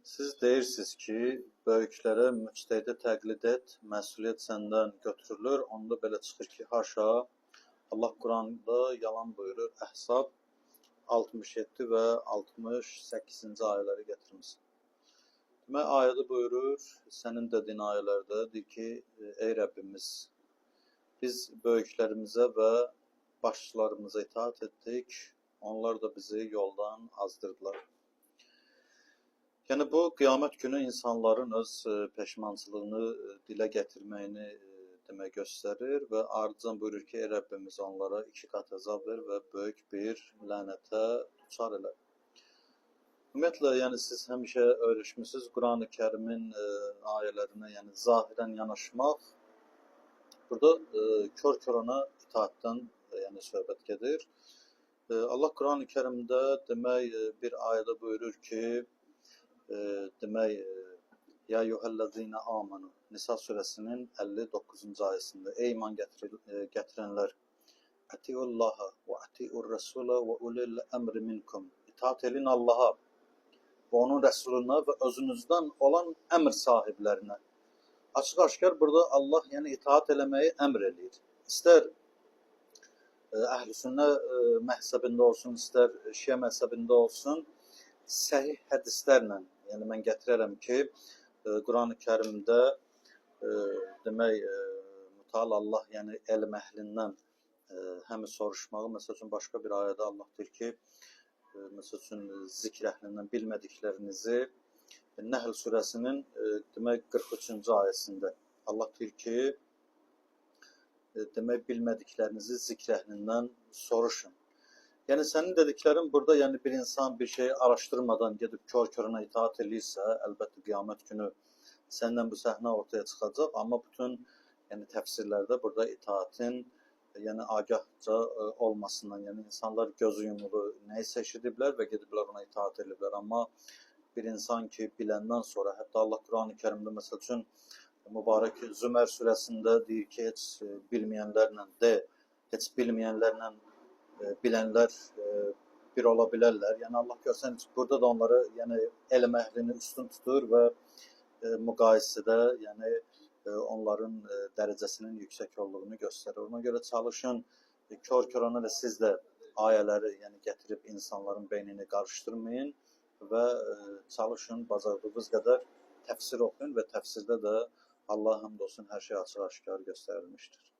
Siz deyirsiniz ki, böyüklərə müctəhidi təqlid et, məsuliyyət səndən götürülür. Onda belə çıxır ki, haşa, Allah Quranda yalan buyurur. Əhzab 67 və 68-ci ayələri gətirmişsin. Demək, ayədə buyurur, sənin dediyin ayələrdə deyir ki, ey Rəbbimiz, biz böyüklərimizə və başçılarımıza itaat etdik, onlar da bizi yoldan azdırdılar. Yəni bu qiyamət günü insanların öz peşmançılığını dilə gətirməyini demək göstərir və ardından buyurur ki, ey Rəbbimiz onlara 2 qat əzab ver və böyük bir lənətə düçar elə. Ümumiyyətlə, yəni siz həmişə öyrəşmisiniz Quran-ı Kərimin ayələrinə, yəni zahirən yanaşmaq. Burada kör-körənə itaatdan yəni söhbət gedir. Allah Quran-ı Kərimdə demək bir ayədə buyurur ki, demək, Ya eyyuhellezine amanu Nisa surəsinin 59-cu ayəsində ey iman gətirənlər atiullaha və atiur rasulə və ulil əmri minkum itaat edin Allaha və onun rəsuluna və özünüzdən olan əmr sahiblərinə. Açıq-aşkar burada Allah yəni itaat eləməyi əmr eləyir. İstər əhl-i sünnə məhzəbində olsun, istər şiə məhzəbində olsun, səhih hədislərlə, yəni mən gətirərəm ki, Quran-ı Kərimdə demək, mütəal Allah, yəni elm əhlindən həmi soruşmağı, məsəl üçün başqa bir ayədə Allah deyir ki, məsəl üçün zikr əhlindən bilmədiklərinizi Nəhl surəsinin demək 43-cü ayəsində Allah deyir ki, demək bilmədiklərinizi zikr əhlindən soruşun. Yəni sənin dediklərin burada, yəni bir insan bir şey araşdırmadan gedib kör-körənə itaat eləyirsə, əlbəttə qiyamət günü səndən bu səhnə ortaya çıxacaq, amma bütün yəni təfsirlərdə burada itaatin yəni agahca olmasından, yəni insanlar gözü yumulu nəyisə eşidiblər və gediblər ona itaat ediblər, amma bir insan ki biləndən sonra, hətta Allah Quran-ı Kərimdə məsəl üçün mübarək Zümər surəsində deyir ki, heç bilməyənlərlə de, heç bilməyənlərlə bilənlər bir ola bilərlər. Yəni Allah görsən burada da onları yəni elm əhlini üstün tutur və müqayisədə yəni onların dərəcəsinin yüksək olduğunu göstərir. Ona görə çalışın kör-körənə də siz də ayələri yəni gətirib insanların beynini qarışdırmayın və çalışın bacardığınız qədər təfsir oxuyun və təfsirdə də Allah həmd olsun hər şey açıq-aşkar göstərilmişdir.